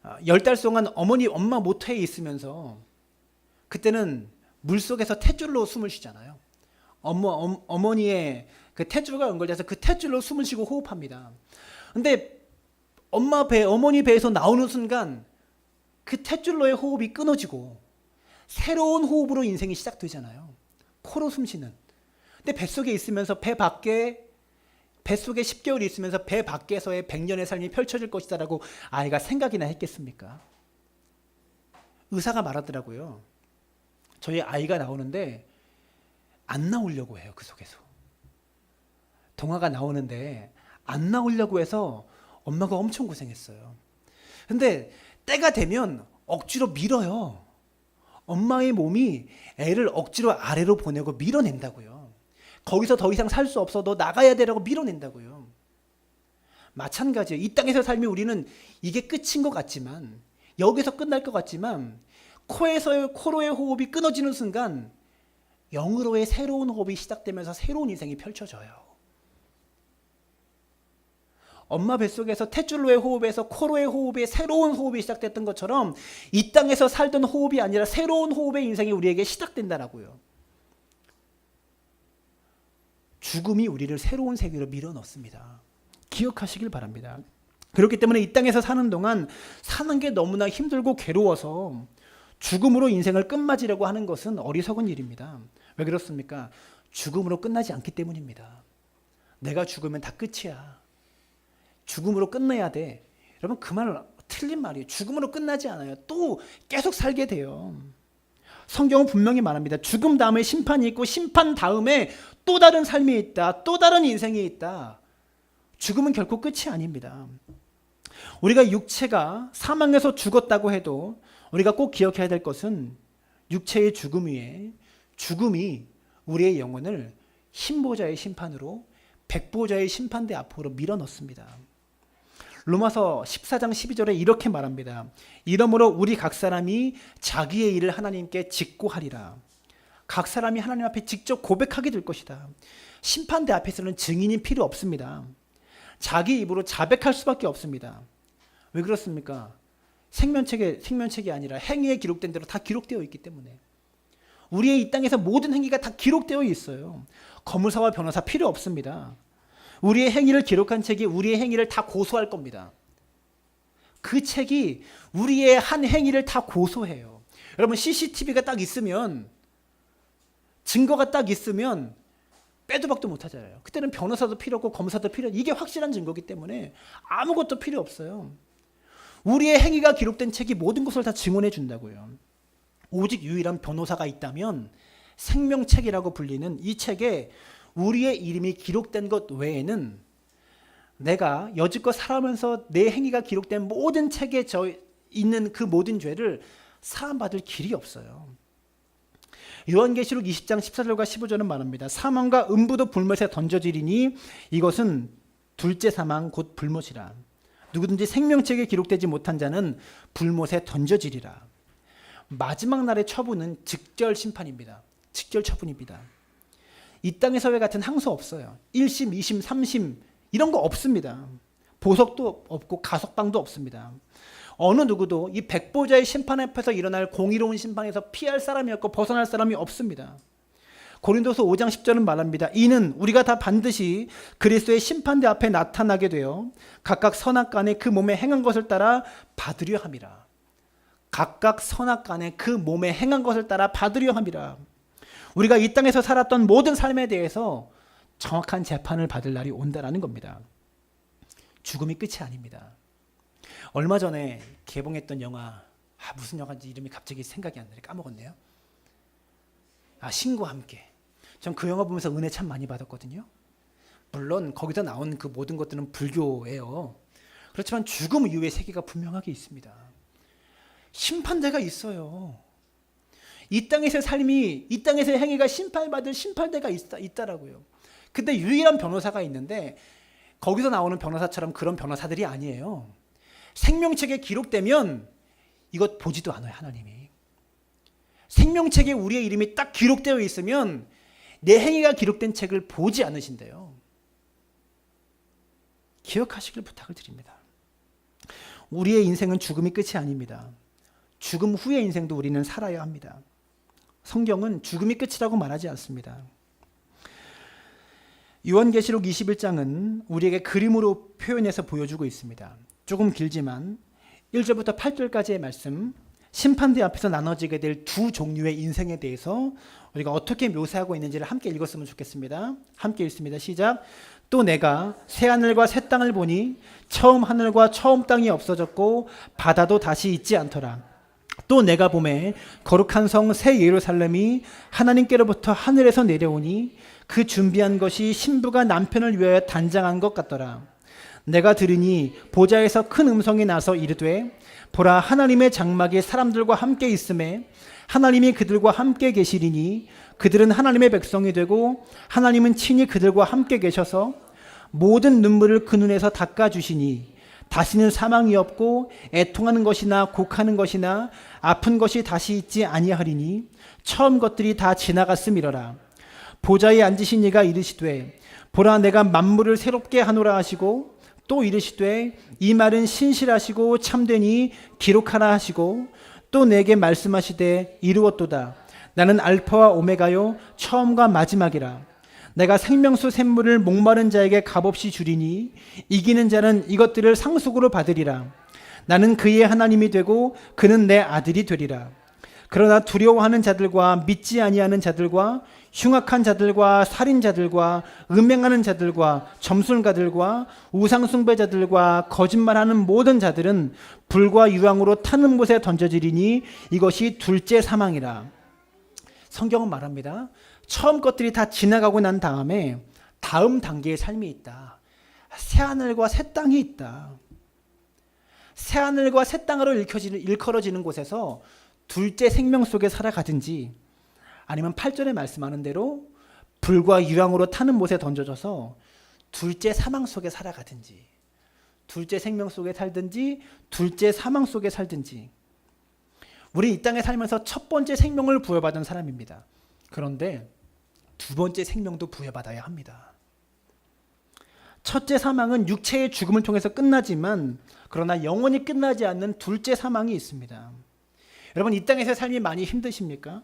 10달 동안 엄마 모터에 있으면서 그때는 물속에서 탯줄로 숨을 쉬잖아요. 어머니의 그 탯줄과 연결돼서 그 탯줄로 숨을 쉬고 호흡합니다. 근데 어머니 배에서 나오는 순간 그 탯줄로의 호흡이 끊어지고 새로운 호흡으로 인생이 시작되잖아요. 코로 숨 쉬는. 근데 뱃속에 있으면서 뱃속에 10개월이 있으면서 배 밖에서의 100년의 삶이 펼쳐질 것이다라고 아이가 생각이나 했겠습니까? 의사가 말하더라고요. 저희 아이가 나오는데 안 나오려고 해요. 그 속에서. 동화가 나오는데 안 나오려고 해서 엄마가 엄청 고생했어요. 근데 때가 되면 억지로 밀어요. 엄마의 몸이 애를 억지로 아래로 보내고 밀어낸다고요. 거기서 더 이상 살 수 없어. 너 나가야 되라고 밀어낸다고요. 마찬가지예요. 이 땅에서 삶이 우리는 이게 끝인 것 같지만, 여기서 끝날 것 같지만 코로의 호흡이 끊어지는 순간 영으로의 새로운 호흡이 시작되면서 새로운 인생이 펼쳐져요. 엄마 뱃속에서 탯줄로의 호흡에서 코로의 호흡에 새로운 호흡이 시작됐던 것처럼 이 땅에서 살던 호흡이 아니라 새로운 호흡의 인생이 우리에게 시작된다라고요. 죽음이 우리를 새로운 세계로 밀어넣습니다. 기억하시길 바랍니다. 그렇기 때문에 이 땅에서 사는 동안 사는 게 너무나 힘들고 괴로워서 죽음으로 인생을 끝맞으려고 하는 것은 어리석은 일입니다. 왜 그렇습니까? 죽음으로 끝나지 않기 때문입니다. 내가 죽으면 다 끝이야. 죽음으로 끝내야 돼. 여러분 그 말 틀린 말이에요. 죽음으로 끝나지 않아요. 또 계속 살게 돼요. 성경은 분명히 말합니다. 죽음 다음에 심판이 있고 심판 다음에 또 다른 삶이 있다. 또 다른 인생이 있다. 죽음은 결코 끝이 아닙니다. 우리가 육체가 사망해서 죽었다고 해도 우리가 꼭 기억해야 될 것은 육체의 죽음 위에 죽음이 우리의 영혼을 흰보자의 심판으로 백보자의 심판대 앞으로 밀어넣습니다. 로마서 14장 12절에 이렇게 말합니다. 이러므로 우리 각 사람이 자기의 일을 하나님께 직고하리라. 각 사람이 하나님 앞에 직접 고백하게 될 것이다. 심판대 앞에서는 증인이 필요 없습니다. 자기 입으로 자백할 수밖에 없습니다. 왜 그렇습니까? 생명책이 아니라 행위에 기록된 대로 다 기록되어 있기 때문에. 우리의 이 땅에서 모든 행위가 다 기록되어 있어요. 거무사와 변호사 필요 없습니다. 우리의 행위를 기록한 책이 우리의 행위를 다 고소할 겁니다. 그 책이 우리의 한 행위를 다 고소해요. 여러분 CCTV가 딱 있으면, 증거가 딱 있으면 빼도 박도 못 하잖아요. 그때는 변호사도 필요 없고 검사도 필요 없고, 이게 확실한 증거이기 때문에 아무것도 필요 없어요. 우리의 행위가 기록된 책이 모든 것을 다 증언해 준다고요. 오직 유일한 변호사가 있다면 생명책이라고 불리는 이 책에 우리의 이름이 기록된 것 외에는 내가 여지껏 살아오면서 내 행위가 기록된 모든 책에 있는 그 모든 죄를 사함받을 길이 없어요. 요한계시록 20장 14절과 15절은 말합니다. 사망과 음부도 불못에 던져지리니 이것은 둘째 사망 곧 불못이라. 누구든지 생명책에 기록되지 못한 자는 불못에 던져지리라. 마지막 날의 처분은 직결 심판입니다. 직결 처분입니다. 이 땅의 사회 같은 항소 없어요. 1심, 2심, 3심 이런 거 없습니다. 보석도 없고 가석방도 없습니다. 어느 누구도 이 백보자의 심판 앞에서 일어날 공의로운 심판에서 피할 사람이 없고 벗어날 사람이 없습니다. 고린도서 5장 10절은 말합니다. 이는 우리가 다 반드시 그리스도의 심판대 앞에 나타나게 되어 각각 선악간에 그 몸에 행한 것을 따라 받으려 함이라. 각각 선악간에 그 몸에 행한 것을 따라 받으려 함이라. 우리가 이 땅에서 살았던 모든 삶에 대해서 정확한 재판을 받을 날이 온다라는 겁니다. 죽음이 끝이 아닙니다. 얼마 전에 개봉했던 영화, 무슨 영화인지 이름이 갑자기 생각이 안 나네. 까먹었네요. 신과 함께. 전 그 영화 보면서 은혜 참 많이 받았거든요. 물론 거기서 나온 그 모든 것들은 불교예요. 그렇지만 죽음 이후의 세계가 분명하게 있습니다. 심판대가 있어요. 이 땅에서의 삶이, 이 땅에서의 행위가 심판받을 심판대가 있다라고요. 근데 유일한 변호사가 있는데 거기서 나오는 변호사처럼 그런 변호사들이 아니에요. 생명책에 기록되면 이것 보지도 않아요, 하나님이. 생명책에 우리의 이름이 딱 기록되어 있으면 내 행위가 기록된 책을 보지 않으신대요. 기억하시길 부탁을 드립니다. 우리의 인생은 죽음이 끝이 아닙니다. 죽음 후의 인생도 우리는 살아야 합니다. 성경은 죽음이 끝이라고 말하지 않습니다. 요한계시록 21장은 우리에게 그림으로 표현해서 보여주고 있습니다. 조금 길지만 1절부터 8절까지의 말씀, 심판대 앞에서 나눠지게 될 두 종류의 인생에 대해서 우리가 어떻게 묘사하고 있는지를 함께 읽었으면 좋겠습니다. 함께 읽습니다. 시작. 또 내가 새 하늘과 새 땅을 보니 처음 하늘과 처음 땅이 없어졌고 바다도 다시 있지 않더라. 또 내가 보매 거룩한 성 새 예루살렘이 하나님께로부터 하늘에서 내려오니 그 준비한 것이 신부가 남편을 위하여 단장한 것 같더라. 내가 들으니 보좌에서 큰 음성이 나서 이르되 보라, 하나님의 장막이 사람들과 함께 있음에 하나님이 그들과 함께 계시리니 그들은 하나님의 백성이 되고 하나님은 친히 그들과 함께 계셔서 모든 눈물을 그 눈에서 닦아주시니 다시는 사망이 없고 애통하는 것이나 곡하는 것이나 아픈 것이 다시 있지 아니하리니 처음 것들이 다 지나갔음이러라. 보좌에 앉으신 이가 이르시되 보라 내가 만물을 새롭게 하노라 하시고 또 이르시되 이 말은 신실하시고 참되니 기록하라 하시고 또 내게 말씀하시되 이루었도다. 나는 알파와 오메가요 처음과 마지막이라. 내가 생명수 샘물을 목마른 자에게 값없이 주리니 이기는 자는 이것들을 상속으로 받으리라. 나는 그의 하나님이 되고 그는 내 아들이 되리라. 그러나 두려워하는 자들과 믿지 아니하는 자들과 흉악한 자들과 살인자들과 음행하는 자들과 점술가들과 우상숭배자들과 거짓말하는 모든 자들은 불과 유황으로 타는 못에 던져지리니 이것이 둘째 사망이라. 성경은 말합니다. 처음 것들이 다 지나가고 난 다음에 다음 단계의 삶이 있다. 새하늘과 새 땅이 있다. 새하늘과 새 땅으로 일컬어지는 곳에서 둘째 생명 속에 살아가든지 아니면 8절에 말씀하는 대로 불과 유황으로 타는 못에 던져져서 둘째 사망 속에 살아가든지 둘째 생명 속에 살든지 둘째 사망 속에 살든지 우리 이 땅에 살면서 첫 번째 생명을 부여받은 사람입니다. 그런데 두 번째 생명도 부여받아야 합니다. 첫째 사망은 육체의 죽음을 통해서 끝나지만 그러나 영원히 끝나지 않는 둘째 사망이 있습니다. 여러분 이 땅에서의 삶이 많이 힘드십니까?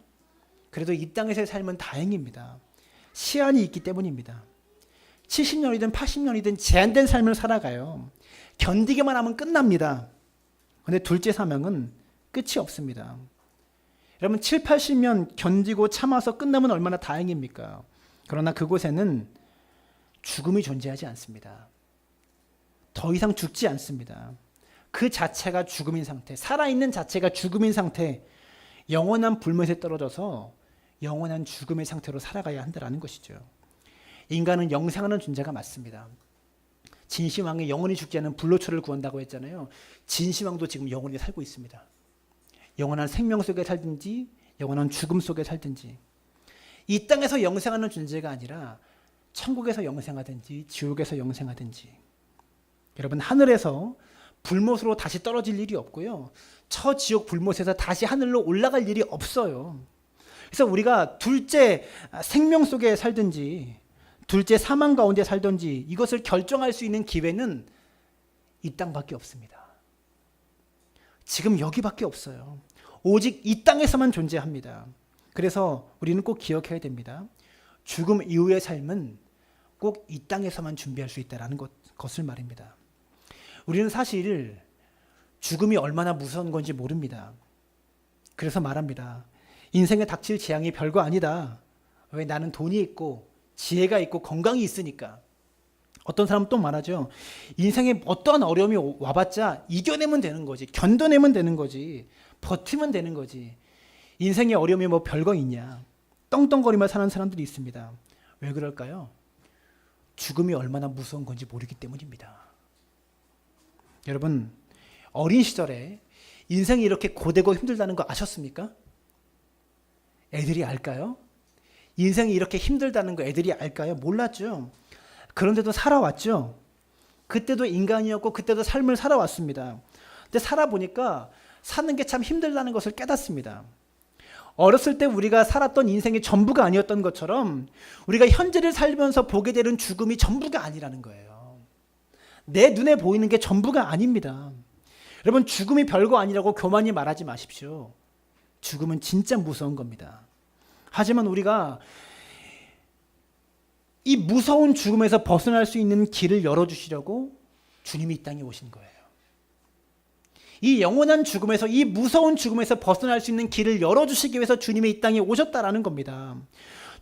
그래도 이 땅에서의 삶은 다행입니다. 시한이 있기 때문입니다. 70년이든 80년이든 제한된 삶을 살아가요. 견디기만 하면 끝납니다. 그런데 둘째 사망은 끝이 없습니다. 여러분 7, 80년 견디고 참아서 끝나면 얼마나 다행입니까? 그러나 그곳에는 죽음이 존재하지 않습니다. 더 이상 죽지 않습니다. 그 자체가 죽음인 상태, 살아있는 자체가 죽음인 상태, 영원한 불못에 떨어져서 영원한 죽음의 상태로 살아가야 한다는 것이죠. 인간은 영생하는 존재가 맞습니다. 진시황이 영원히 죽지 않은 불로초를 구한다고 했잖아요. 진시황도 지금 영원히 살고 있습니다. 영원한 생명 속에 살든지 영원한 죽음 속에 살든지 이 땅에서 영생하는 존재가 아니라 천국에서 영생하든지 지옥에서 영생하든지 여러분 하늘에서 불못으로 다시 떨어질 일이 없고요. 저 지옥 불못에서 다시 하늘로 올라갈 일이 없어요. 그래서 우리가 둘째 생명 속에 살든지 둘째 사망 가운데 살든지 이것을 결정할 수 있는 기회는 이 땅밖에 없습니다. 지금 여기밖에 없어요. 오직 이 땅에서만 존재합니다. 그래서 우리는 꼭 기억해야 됩니다. 죽음 이후의 삶은 꼭 이 땅에서만 준비할 수 있다는 것을 말입니다. 우리는 사실 죽음이 얼마나 무서운 건지 모릅니다. 그래서 말합니다. 인생에 닥칠 재앙이 별거 아니다. 왜 나는 돈이 있고 지혜가 있고 건강이 있으니까. 어떤 사람은 또 말하죠. 인생에 어떠한 어려움이 와봤자 이겨내면 되는 거지. 견뎌내면 되는 거지. 버티면 되는 거지. 인생의 어려움이 뭐 별거 있냐. 떵떵거리며 사는 사람들이 있습니다. 왜 그럴까요? 죽음이 얼마나 무서운 건지 모르기 때문입니다. 여러분 어린 시절에 인생이 이렇게 고되고 힘들다는 거 아셨습니까? 애들이 알까요? 인생이 이렇게 힘들다는 거 애들이 알까요? 몰랐죠. 그런데도 살아왔죠. 그때도 인간이었고 그때도 삶을 살아왔습니다. 근데 살아보니까 사는 게 참 힘들다는 것을 깨닫습니다. 어렸을 때 우리가 살았던 인생이 전부가 아니었던 것처럼 우리가 현재를 살면서 보게 되는 죽음이 전부가 아니라는 거예요. 내 눈에 보이는 게 전부가 아닙니다. 여러분 죽음이 별거 아니라고 교만히 말하지 마십시오. 죽음은 진짜 무서운 겁니다. 하지만 우리가 이 무서운 죽음에서 벗어날 수 있는 길을 열어주시려고 주님이 이 땅에 오신 거예요. 이 영원한 죽음에서 이 무서운 죽음에서 벗어날 수 있는 길을 열어주시기 위해서 주님이 이 땅에 오셨다라는 겁니다.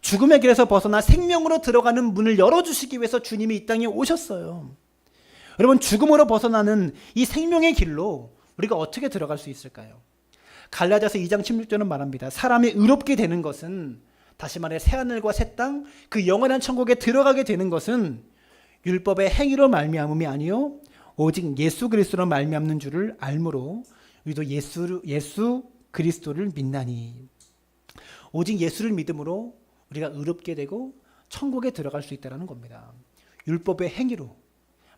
죽음의 길에서 벗어나 생명으로 들어가는 문을 열어주시기 위해서 주님이 이 땅에 오셨어요. 여러분 죽음으로 벗어나는 이 생명의 길로 우리가 어떻게 들어갈 수 있을까요? 갈라디아서 2장 16절은 말합니다. 사람이 의롭게 되는 것은 다시 말해 새하늘과 새 땅 그 영원한 천국에 들어가게 되는 것은 율법의 행위로 말미암음이 아니요 오직 예수 그리스도로 말미암는 줄을 알므로 우리도 예수 그리스도를 믿나니. 오직 예수를 믿음으로 우리가 의롭게 되고 천국에 들어갈 수 있다는 겁니다. 율법의 행위로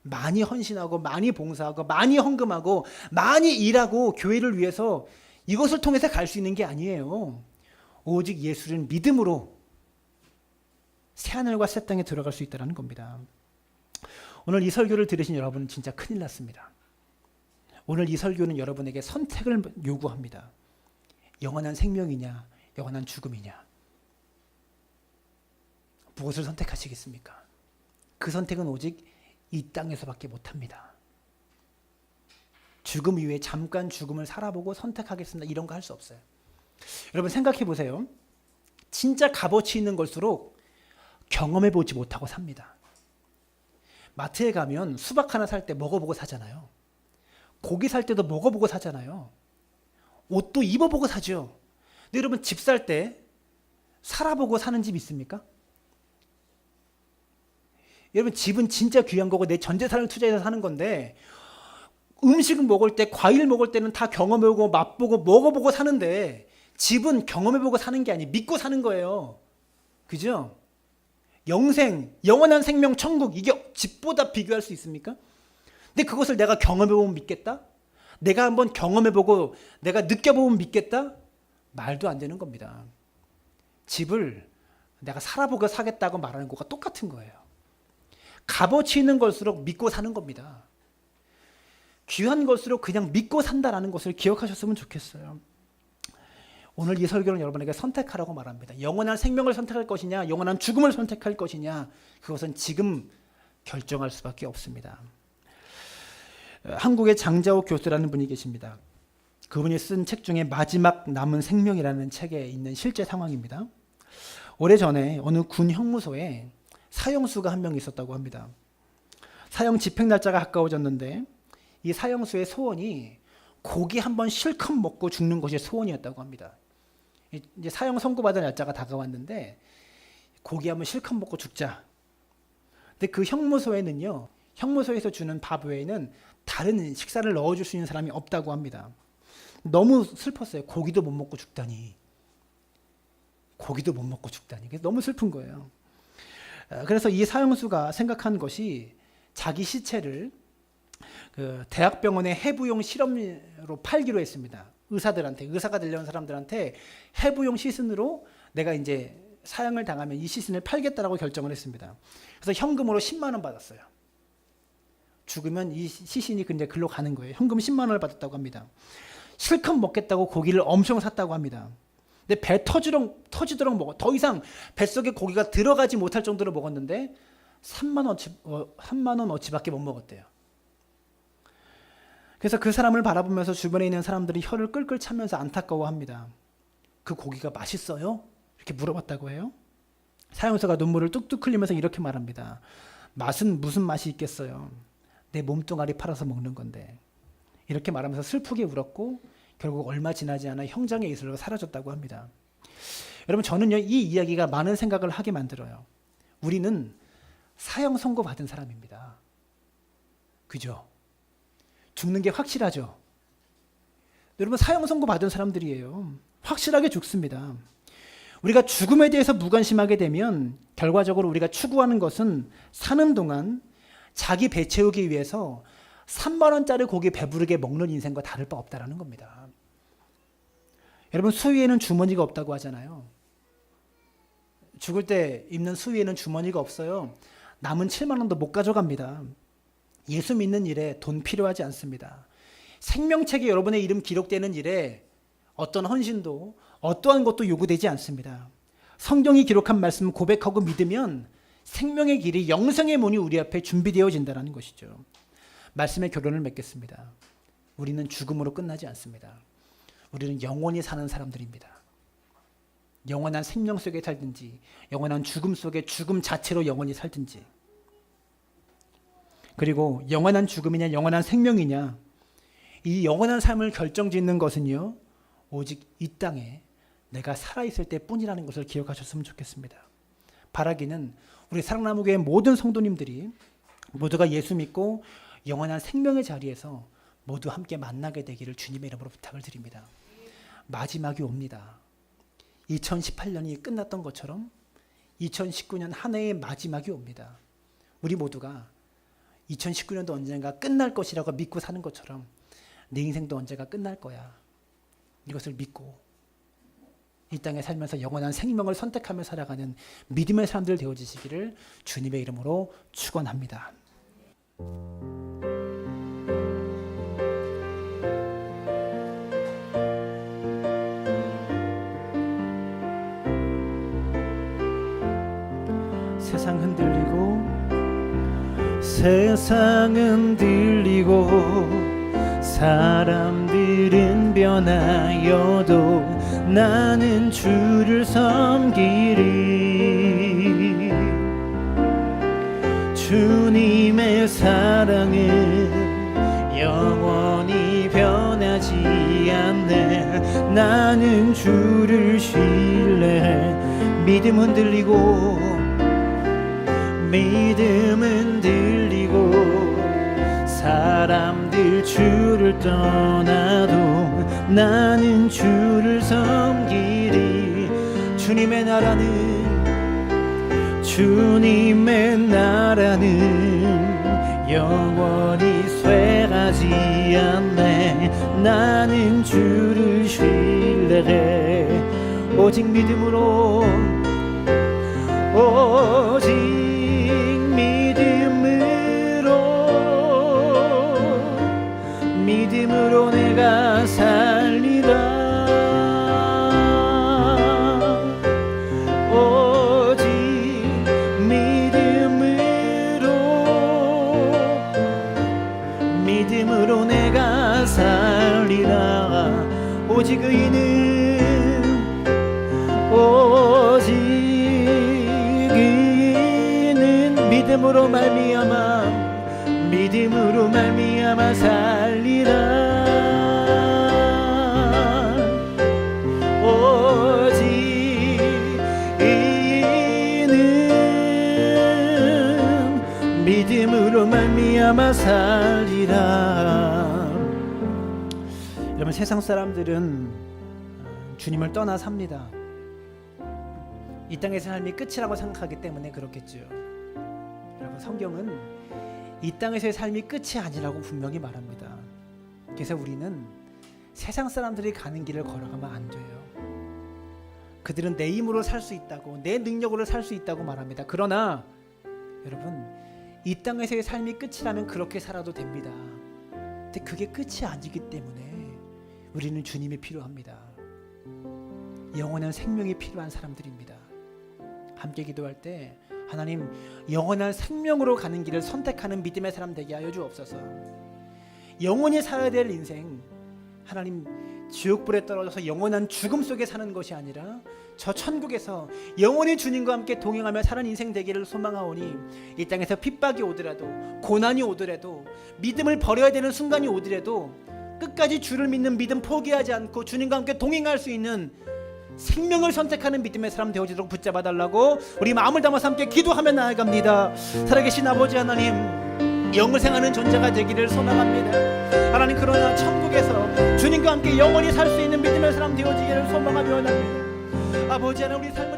많이 헌신하고 많이 봉사하고 많이 헌금하고 많이 일하고 교회를 위해서 이것을 통해서 갈 수 있는 게 아니에요. 오직 예수를 믿음으로 새하늘과 새 땅에 들어갈 수 있다는 겁니다. 오늘 이 설교를 들으신 여러분은 진짜 큰일 났습니다. 오늘 이 설교는 여러분에게 선택을 요구합니다. 영원한 생명이냐, 영원한 죽음이냐. 무엇을 선택하시겠습니까? 그 선택은 오직 이 땅에서밖에 못합니다. 죽음 이후에 잠깐 죽음을 살아보고 선택하겠습니다. 이런 거 할 수 없어요. 여러분 생각해 보세요. 진짜 값어치 있는 걸수록 경험해 보지 못하고 삽니다. 마트에 가면 수박 하나 살 때 먹어보고 사잖아요. 고기 살 때도 먹어보고 사잖아요. 옷도 입어보고 사죠. 근데 여러분 집 살 때 살아보고 사는 집 있습니까? 여러분 집은 진짜 귀한 거고 내 전 재산을 투자해서 사는 건데 음식을 먹을 때 과일 먹을 때는 다 경험해보고 맛보고 먹어보고 사는데 집은 경험해보고 사는 게 아니에요. 믿고 사는 거예요. 그죠? 영생, 영원한 생명, 천국 이게 집보다 비교할 수 있습니까? 근데 그것을 내가 경험해보면 믿겠다? 내가 한번 경험해보고 내가 느껴보면 믿겠다? 말도 안 되는 겁니다. 집을 내가 살아보고 사겠다고 말하는 것과 똑같은 거예요. 값어치 있는 걸수록 믿고 사는 겁니다. 귀한 걸수록 그냥 믿고 산다라는 것을 기억하셨으면 좋겠어요. 오늘 이 설교는 여러분에게 선택하라고 말합니다. 영원한 생명을 선택할 것이냐, 영원한 죽음을 선택할 것이냐, 그것은 지금 결정할 수밖에 없습니다. 한국의 장자옥 교수라는 분이 계십니다. 그분이 쓴 책 중에 마지막 남은 생명이라는 책에 있는 실제 상황입니다. 오래전에 어느 군 형무소에 사형수가 한 명 있었다고 합니다. 사형 집행 날짜가 가까워졌는데 이 사형수의 소원이 고기 한번 실컷 먹고 죽는 것이 소원이었다고 합니다. 이제 사형 선고받을 날짜가 다가왔는데 고기 한번 실컷 먹고 죽자. 근데 그 형무소에는요, 형무소에서 주는 밥 외에는 다른 식사를 넣어줄 수 있는 사람이 없다고 합니다. 너무 슬펐어요. 고기도 못 먹고 죽다니. 고기도 못 먹고 죽다니. 너무 슬픈 거예요. 그래서 이 사형수가 생각한 것이 자기 시체를 그 대학병원의 해부용 실험으로 팔기로 했습니다. 의사들한테, 의사가 되려는 사람들한테 해부용 시신으로 내가 이제 사형을 당하면 이 시신을 팔겠다라고 결정을 했습니다. 그래서 현금으로 10만 원 받았어요. 죽으면 이 시신이 근데 글로 가는 거예요. 현금 10만 원을 받았다고 합니다. 실컷 먹겠다고 고기를 엄청 샀다고 합니다. 근데 배 터지도록 먹어. 더 이상 뱃속에 고기가 들어가지 못할 정도로 먹었는데 3만 원어치밖에 못 먹었대요. 그래서 그 사람을 바라보면서 주변에 있는 사람들이 혀를 끌끌 차면서 안타까워합니다. 그 고기가 맛있어요? 이렇게 물어봤다고 해요. 사형수가 눈물을 뚝뚝 흘리면서 이렇게 말합니다. 맛은 무슨 맛이 있겠어요? 내 몸뚱아리 팔아서 먹는 건데. 이렇게 말하면서 슬프게 울었고 결국 얼마 지나지 않아 형장의 이슬로 사라졌다고 합니다. 여러분 저는요 이 이야기가 많은 생각을 하게 만들어요. 우리는 사형 선고 받은 사람입니다. 그죠? 죽는 게 확실하죠? 여러분 사형 선고 받은 사람들이에요. 확실하게 죽습니다. 우리가 죽음에 대해서 무관심하게 되면 결과적으로 우리가 추구하는 것은 사는 동안 자기 배 채우기 위해서 3만 원짜리 고기 배부르게 먹는 인생과 다를 바 없다라는 겁니다. 여러분 수위에는 주머니가 없다고 하잖아요. 죽을 때 입는 수위에는 주머니가 없어요. 남은 7만 원도 못 가져갑니다. 예수 믿는 일에 돈 필요하지 않습니다. 생명책에 여러분의 이름 기록되는 일에 어떤 헌신도 어떠한 것도 요구되지 않습니다. 성경이 기록한 말씀 고백하고 믿으면 생명의 길이 영생의 문이 우리 앞에 준비되어진다는 것이죠. 말씀의 결론을 맺겠습니다. 우리는 죽음으로 끝나지 않습니다. 우리는 영원히 사는 사람들입니다. 영원한 생명 속에 살든지 영원한 죽음 속에 죽음 자체로 영원히 살든지, 그리고 영원한 죽음이냐 영원한 생명이냐, 이 영원한 삶을 결정짓는 것은요 오직 이 땅에 내가 살아있을 때뿐이라는 것을 기억하셨으면 좋겠습니다. 바라기는 우리 사랑나무교회 모든 성도님들이 모두가 예수 믿고 영원한 생명의 자리에서 모두 함께 만나게 되기를 주님의 이름으로 부탁을 드립니다. 마지막이 옵니다. 2018년이 끝났던 것처럼 2019년 한 해의 마지막이 옵니다. 우리 모두가 2019년도 언젠가 끝날 것이라고 믿고 사는 것처럼 내 인생도 언젠가 끝날 거야. 이것을 믿고 이 땅에 살면서 영원한 생명을 선택하며 살아가는 믿음의 사람들 되어지시기를 주님의 이름으로 축원합니다. 세상 흔들리고 사람들은 변하여도 나는 주를 섬기리. 주님의 사랑은 영원히 변하지 않네. 나는 주를 신뢰해. 믿음 흔들리고 사람들 주를 떠나도 나는 주를 섬기리. 주님의 나라는 영원히 쇠하지 않네. 나는 주를 신뢰해. 오직 믿음으로 내가 살리라. 오직 믿음으로 내가 살리라. 오직 의인은 믿음으로 말미암아 살리라. 오직 의인은 믿음으로 말미암아 살리라. 여러분, 세상 사람들은 주님을 떠나 삽니다. 이 땅의 삶이 끝이라고 생각하기 때문에 그렇겠죠. 여러분, 성경은 이 땅에서의 삶이 끝이 아니라고 분명히 말합니다. 그래서 우리는 세상 사람들이 가는 길을 걸어가면 안 돼요. 그들은 내 힘으로 살 수 있다고, 내 능력으로 살 수 있다고 말합니다. 그러나 여러분, 이 땅에서의 삶이 끝이라면 그렇게 살아도 됩니다. 근데 그게 끝이 아니기 때문에 우리는 주님이 필요합니다. 영원한 생명이 필요한 사람들입니다. 함께 기도할 때 하나님, 영원한 생명으로 가는 길을 선택하는 믿음의 사람 되게 하여 주옵소서. 영원히 살아야 될 인생, 하나님, 지옥불에 떨어져서 영원한 죽음 속에 사는 것이 아니라 저 천국에서 영원히 주님과 함께 동행하며 사는 인생 되기를 소망하오니, 이 땅에서 핍박이 오더라도, 고난이 오더라도, 믿음을 버려야 되는 순간이 오더라도 끝까지 주를 믿는 믿음 포기하지 않고 주님과 함께 동행할 수 있는 생명을 선택하는 믿음의 사람 되어지도록 붙잡아 달라고 우리 마음을 담아서 함께 기도하며 나아갑니다. 살아계신 아버지 하나님, 영을 생하는 존재가 되기를 소망합니다. 하나님, 그러나 천국에서 주님과 함께 영원히 살 수 있는 믿음의 사람 되어지기를 소망하며 나갑니다. 아버지 하나님, 우리 삶을